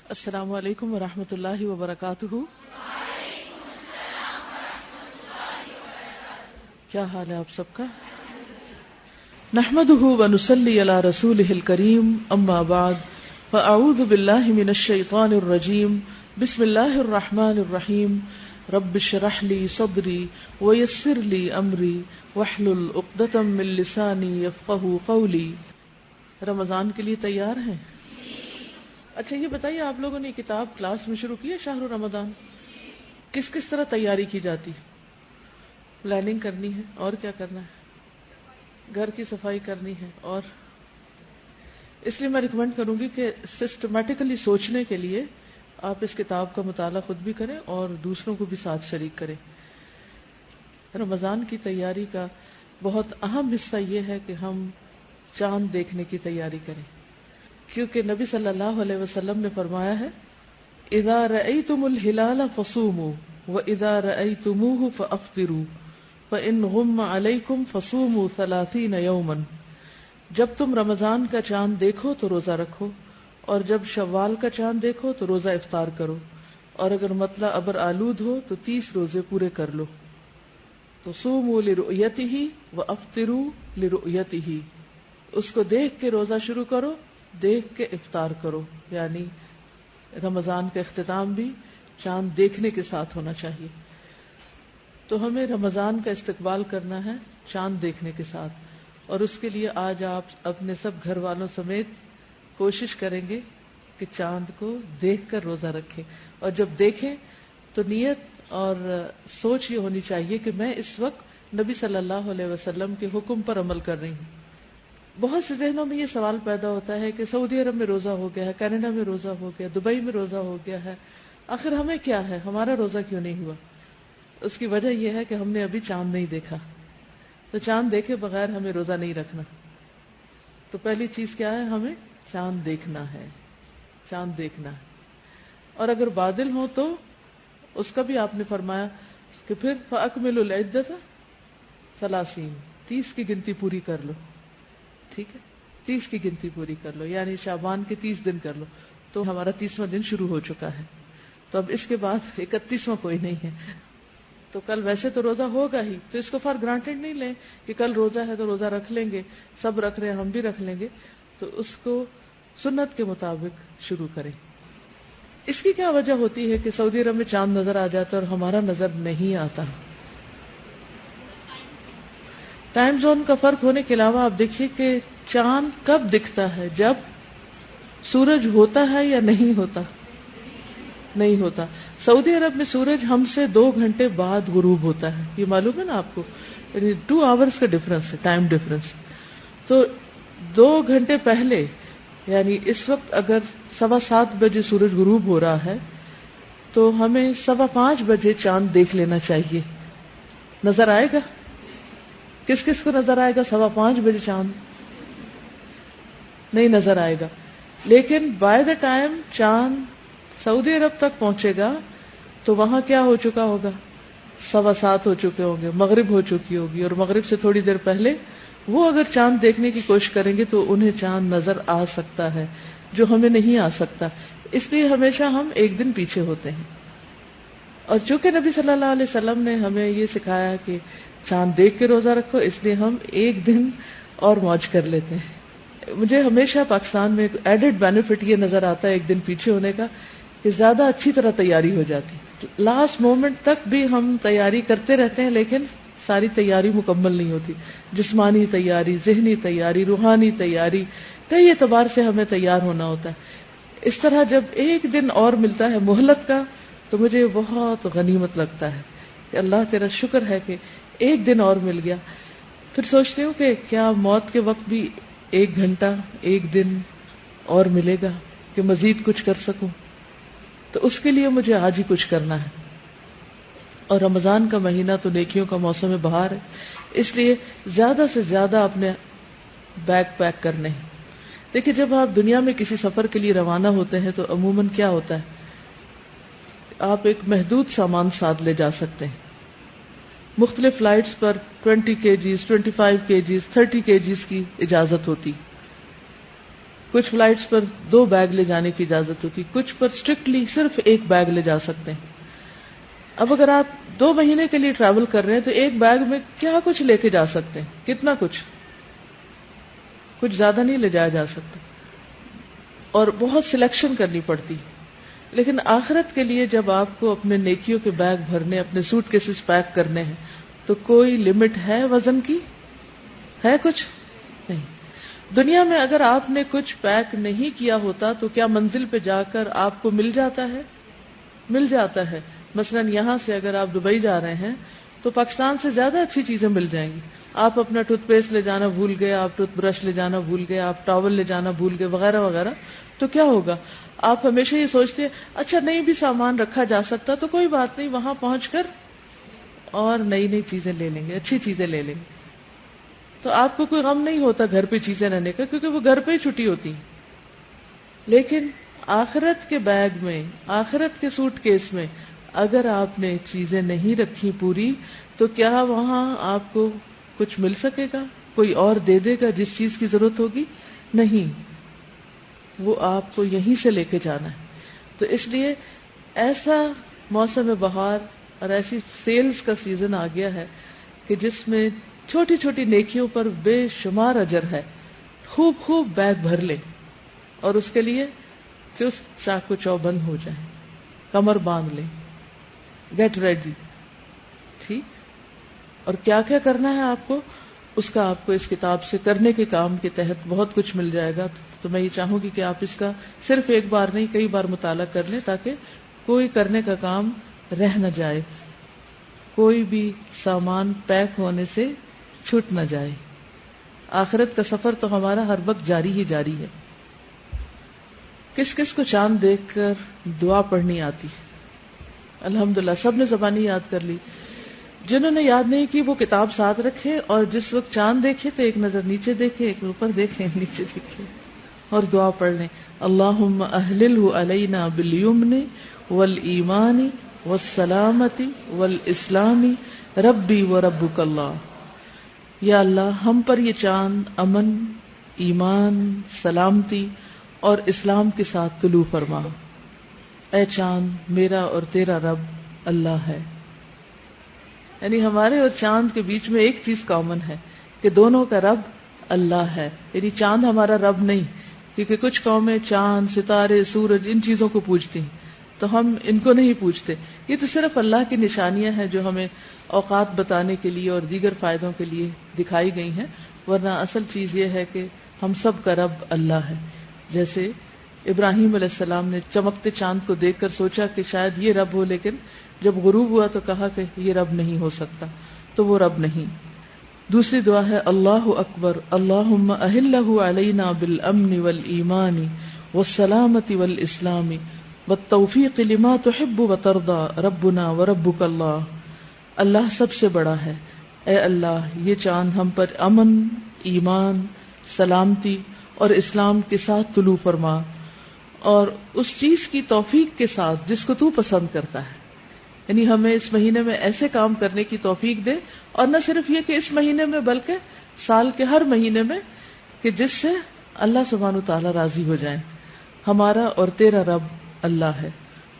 السلام علیکم ورحمۃ اللہ وبرکاتہ. کیا حال ہے آپ سب کا؟ نحمده ونصلی علی رسولہ الکریم، اما بعد فاعوذ باللہ من الشیطان الرجیم، بسم اللہ الرحمن الرحیم. رب اشرح لی صدری ویسر لی امری واحلل عقدۃ من لسانی یفقہوا قولی. رمضان کے لیے تیار ہیں؟ اچھا یہ بتائیے، آپ لوگوں نے کتاب کلاس میں شروع کی ہے شہر رمضان؟ کس کس طرح تیاری کی جاتی؟ پلاننگ کرنی ہے اور کیا کرنا ہے؟ گھر کی صفائی کرنی ہے. اور اس لیے میں ریکمینڈ کروں گی کہ سسٹمیٹیکلی سوچنے کے لیے آپ اس کتاب کا مطالعہ خود بھی کریں اور دوسروں کو بھی ساتھ شریک کریں. رمضان کی تیاری کا بہت اہم حصہ یہ ہے کہ ہم چاند دیکھنے کی تیاری کریں، کیونکہ نبی صلی اللہ علیہ وسلم نے فرمایا ہے اذا رأیتم الہلال فصوموا واذا رأیتموہ فافطروا فان غم علیکم فصوموا 30 یوما. جب تم رمضان کا چاند دیکھو تو روزہ رکھو، اور جب شوال کا چاند دیکھو تو روزہ افطار کرو، اور اگر مطلع ابر آلود ہو تو 30 روزے پورے کر لو. تو صوموا لرؤیتہ وافطروا لرؤیتہ، اس کو دیکھ کے روزہ شروع کرو، دیکھ کے افطار کرو. یعنی رمضان کا اختتام بھی چاند دیکھنے کے ساتھ ہونا چاہیے. تو ہمیں رمضان کا استقبال کرنا ہے چاند دیکھنے کے ساتھ، اور اس کے لیے آج آپ اپنے سب گھر والوں سمیت کوشش کریں گے کہ چاند کو دیکھ کر روزہ رکھیں. اور جب دیکھیں تو نیت اور سوچ یہ ہونی چاہیے کہ میں اس وقت نبی صلی اللہ علیہ وسلم کے حکم پر عمل کر رہی ہوں. بہت سے ذہنوں میں یہ سوال پیدا ہوتا ہے کہ سعودی عرب میں روزہ ہو گیا ہے، کینیڈا میں روزہ ہو گیا، دبئی میں روزہ ہو گیا ہے، آخر ہمیں کیا ہے، ہمارا روزہ کیوں نہیں ہوا؟ اس کی وجہ یہ ہے کہ ہم نے ابھی چاند نہیں دیکھا. تو چاند دیکھے بغیر ہمیں روزہ نہیں رکھنا. تو پہلی چیز کیا ہے؟ ہمیں چاند دیکھنا ہے، چاند دیکھنا ہے. اور اگر بادل ہو تو اس کا بھی آپ نے فرمایا کہ پھر فَأَكْمِلُوا الْعِدَّةَ 30 کی گنتی پوری کر لو. ٹھیک ہے، 30 کی گنتی پوری کر لو، یعنی شعبان کے 30 دن کر لو. تو ہمارا 30واں دن شروع ہو چکا ہے. تو اب اس کے بعد 31واں کوئی نہیں ہے. تو کل ویسے تو روزہ ہوگا ہی، تو اس کو فار گرانٹیڈ نہیں لیں کہ کل روزہ ہے تو روزہ رکھ لیں گے، سب رکھ رہے ہیں ہم بھی رکھ لیں گے. تو اس کو سنت کے مطابق شروع کریں. اس کی کیا وجہ ہوتی ہے کہ سعودی عرب میں چاند نظر آ جاتا ہے اور ہمارا نظر نہیں آتا؟ ٹائم زون کا فرق ہونے کے علاوہ آپ دیکھیے کہ چاند کب دکھتا ہے؟ جب سورج ہوتا ہے یا نہیں ہوتا؟ نہیں ہوتا. سعودی عرب میں سورج ہم سے 2 گھنٹے بعد غروب ہوتا ہے. یہ معلوم ہے نا آپ کو؟ یعنی 2 آورز کا ڈفرنس ہے، ٹائم ڈفرنس. تو 2 گھنٹے پہلے، یعنی اس وقت اگر 7:15 بجے سورج غروب ہو رہا ہے تو ہمیں 5:15 بجے چاند دیکھ لینا چاہیے. نظر آئے گا؟ کس کس کو نظر آئے گا 5:15 بجے چاند؟ نہیں نظر آئے گا. لیکن بائی دا ٹائم چاند سعودی عرب تک پہنچے گا تو وہاں کیا ہو چکا ہوگا؟ 7:15 ہو چکے ہوں گے، مغرب ہو چکی ہوگی. اور مغرب سے تھوڑی دیر پہلے وہ اگر چاند دیکھنے کی کوشش کریں گے تو انہیں چاند نظر آ سکتا ہے، جو ہمیں نہیں آ سکتا. اس لیے ہمیشہ ہم 1 دن پیچھے ہوتے ہیں. اور چونکہ نبی صلی اللہ علیہ وسلم نے ہمیں یہ سکھایا کہ چاند دیکھ کے روزہ رکھو، اس لیے ہم 1 دن اور موج کر لیتے ہیں. مجھے ہمیشہ پاکستان میں ایڈڈ بینیفٹ یہ نظر آتا ہے 1 دن پیچھے ہونے کا، کہ زیادہ اچھی طرح تیاری ہو جاتی. لاسٹ مومنٹ تک بھی ہم تیاری کرتے رہتے ہیں لیکن ساری تیاری مکمل نہیں ہوتی. جسمانی تیاری، ذہنی تیاری، روحانی تیاری، کئی اعتبار سے ہمیں تیار ہونا ہوتا ہے. اس طرح جب 1 دن اور ملتا ہے مہلت کا تو مجھے بہت غنیمت لگتا ہے کہ اللہ تیرا شکر ہے کہ 1 دن اور مل گیا. پھر سوچتی ہوں کہ کیا موت کے وقت بھی 1 گھنٹہ 1 دن اور ملے گا کہ مزید کچھ کر سکوں؟ تو اس کے لیے مجھے آج ہی کچھ کرنا ہے. اور رمضان کا مہینہ تو نیکیوں کا موسم بہار ہے، اس لیے زیادہ سے زیادہ اپنے بیگ پیک کرنے ہیں. دیکھیے جب آپ دنیا میں کسی سفر کے لیے روانہ ہوتے ہیں تو عموماً کیا ہوتا ہے، آپ ایک محدود سامان ساتھ لے جا سکتے ہیں. مختلف فلائٹس پر 20 kgs 25 kgs 30 kgs کی اجازت ہوتی. کچھ فلائٹس پر 2 بیگ لے جانے کی اجازت ہوتی، کچھ پر اسٹرکٹلی صرف 1 بیگ لے جا سکتے ہیں. اب اگر آپ 2 مہینے کے لیے ٹریول کر رہے ہیں تو 1 بیگ میں کیا کچھ لے کے جا سکتے ہیں؟ کتنا کچھ زیادہ نہیں لے جایا جا سکتا، اور بہت سلیکشن کرنی پڑتی. لیکن آخرت کے لیے جب آپ کو اپنے نیکیوں کے بیگ بھرنے، اپنے سوٹ کیسز پیک کرنے ہیں، تو کوئی لمٹ ہے وزن کی؟ ہے کچھ نہیں. دنیا میں اگر آپ نے کچھ پیک نہیں کیا ہوتا تو کیا منزل پہ جا کر آپ کو مل جاتا ہے؟ مل جاتا ہے. مثلا یہاں سے اگر آپ دبئی جا رہے ہیں تو پاکستان سے زیادہ اچھی چیزیں مل جائیں گی. آپ اپنا ٹوتھ پیسٹ لے جانا بھول گئے، آپ ٹوتھ برش لے جانا بھول گئے، آپ ٹاول لے جانا بھول گئے، وغیرہ وغیرہ، تو کیا ہوگا؟ آپ ہمیشہ یہ سوچتے ہیں اچھا نہیں بھی سامان رکھا جا سکتا تو کوئی بات نہیں، وہاں پہنچ کر اور نئی چیزیں لے لیں گے، اچھی چیزیں لے لیں گے. تو آپ کو کوئی غم نہیں ہوتا گھر پہ چیزیں رہنے کا، کیونکہ وہ گھر پہ ہی چھٹی ہوتی. لیکن آخرت کے بیگ میں، آخرت کے سوٹ کیس میں اگر آپ نے چیزیں نہیں رکھی پوری، تو کیا وہاں آپ کو کچھ مل سکے گا؟ کوئی اور دے دے گا جس چیز کی ضرورت ہوگی؟ نہیں، وہ آپ کو یہیں سے لے کے جانا ہے. تو اس لیے ایسا موسم بہار اور ایسی سیلز کا سیزن آ گیا ہے کہ جس میں چھوٹی چھوٹی نیکیوں پر بے شمار اجر ہے. خوب بیگ بھر لے، اور اس کے لیے چست چاقو چوبند ہو جائے، کمر باندھ لے، گیٹ ریڈی. ٹھیک؟ اور کیا کیا کرنا ہے آپ کو، اس کا آپ کو اس کتاب سے کرنے کے کام کے تحت بہت کچھ مل جائے گا. تو میں یہ چاہوں گی کہ آپ اس کا صرف ایک بار نہیں کئی بار مطالعہ کر لیں، تاکہ کوئی کرنے کا کام رہ نہ جائے، کوئی بھی سامان پیک ہونے سے چھوٹ نہ جائے. آخرت کا سفر تو ہمارا ہر وقت جاری ہی جاری ہے. کس کس کو چاند دیکھ کر دعا پڑھنی آتی ہے؟ الحمدللہ سب نے زبانی یاد کر لی. جنہوں نے یاد نہیں کی وہ کتاب ساتھ رکھے، اور جس وقت چاند دیکھے تو ایک نظر نیچے دیکھے، ایک اوپر دیکھے، نیچے دیکھے، اور دعا پڑھ لیں. اللہم اہللہ علینا بالیمن والایمان والسلامت والاسلام ربی وربک اللہ. یا اللہ ہم پر یہ چاند امن، ایمان، سلامتی اور اسلام کے ساتھ طلوع فرما. اے چاند میرا اور تیرا رب اللہ ہے. یعنی ہمارے اور چاند کے بیچ میں ایک چیز کامن ہے کہ دونوں کا رب اللہ ہے. یعنی چاند ہمارا رب نہیں، کیونکہ کچھ قومیں چاند، ستارے، سورج ان چیزوں کو پوجتی ہیں، تو ہم ان کو نہیں پوجتے. یہ تو صرف اللہ کی نشانیاں ہیں جو ہمیں اوقات بتانے کے لیے اور دیگر فائدوں کے لیے دکھائی گئی ہیں، ورنہ اصل چیز یہ ہے کہ ہم سب کا رب اللہ ہے. جیسے ابراہیم علیہ السلام نے چمکتے چاند کو دیکھ کر سوچا کہ شاید یہ رب ہو، لیکن جب غروب ہوا تو کہا کہ یہ رب نہیں ہو سکتا، تو وہ رب نہیں. دوسری دعا ہے اللہ اکبر اللہم اہلہ علینا بالامن والایمان والسلامت والاسلام والتوفیق لما تحب وترضى ربنا وربک اللہ. اللہ سب سے بڑا ہے. اے اللہ یہ چاند ہم پر امن، ایمان، سلامتی اور اسلام کے ساتھ طلوع فرما، اور اس چیز کی توفیق کے ساتھ جس کو تو پسند کرتا ہے. یعنی ہمیں اس مہینے میں ایسے کام کرنے کی توفیق دے، اور نہ صرف یہ کہ اس مہینے میں بلکہ سال کے ہر مہینے میں، کہ جس سے اللہ سبحانہ وتعالی راضی ہو جائیں. ہمارا اور تیرا رب اللہ ہے.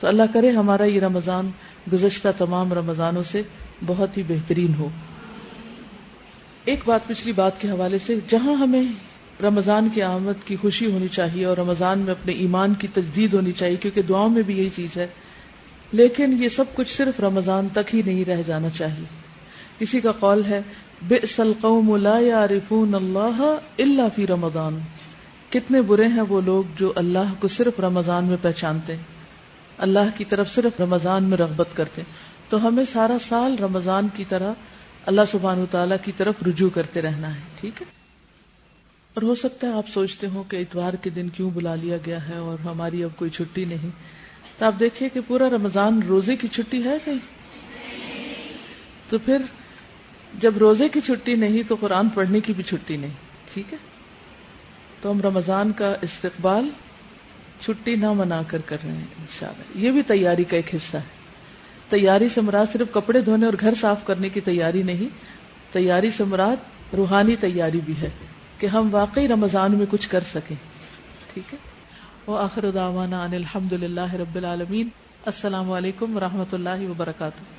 تو اللہ کرے ہمارا یہ رمضان گزشتہ تمام رمضانوں سے بہت ہی بہترین ہو. ایک بات پچھلی بات کے حوالے سے، جہاں ہمیں رمضان کی آمد کی خوشی ہونی چاہیے اور رمضان میں اپنے ایمان کی تجدید ہونی چاہیے، کیونکہ دعاؤں میں بھی یہی چیز ہے، لیکن یہ سب کچھ صرف رمضان تک ہی نہیں رہ جانا چاہیے. کسی کا قول ہے بئس القوم لا یعرفون اللہ الا فی رمضان. کتنے برے ہیں وہ لوگ جو اللہ کو صرف رمضان میں پہچانتے ہیں، اللہ کی طرف صرف رمضان میں رغبت کرتے ہیں. تو ہمیں سارا سال رمضان کی طرح اللہ سبحانہ وتعالیٰ کی طرف رجوع کرتے رہنا ہے. ٹھیک ہے؟ اور ہو سکتا ہے آپ سوچتے ہو کہ اتوار کے دن کیوں بلا لیا گیا ہے اور ہماری اب کوئی چھٹی نہیں. تو آپ دیکھیں کہ پورا رمضان روزے کی چھٹی ہے کہیں؟ تو پھر جب روزے کی چھٹی نہیں تو قرآن پڑھنے کی بھی چھٹی نہیں. ٹھیک ہے؟ تو ہم رمضان کا استقبال چھٹی نہ منا کر رہے ہیں انشاءاللہ. یہ بھی تیاری کا ایک حصہ ہے. تیاری سے مراد صرف کپڑے دھونے اور گھر صاف کرنے کی تیاری نہیں، تیاری سے مراد روحانی تیاری بھی ہے کہ ہم واقعی رمضان میں کچھ کر سکیں. ٹھیک ہے. وآخر دعوانا ان الحمد للہ رب العالمین. السلام علیکم ورحمۃ اللہ وبرکاتہ.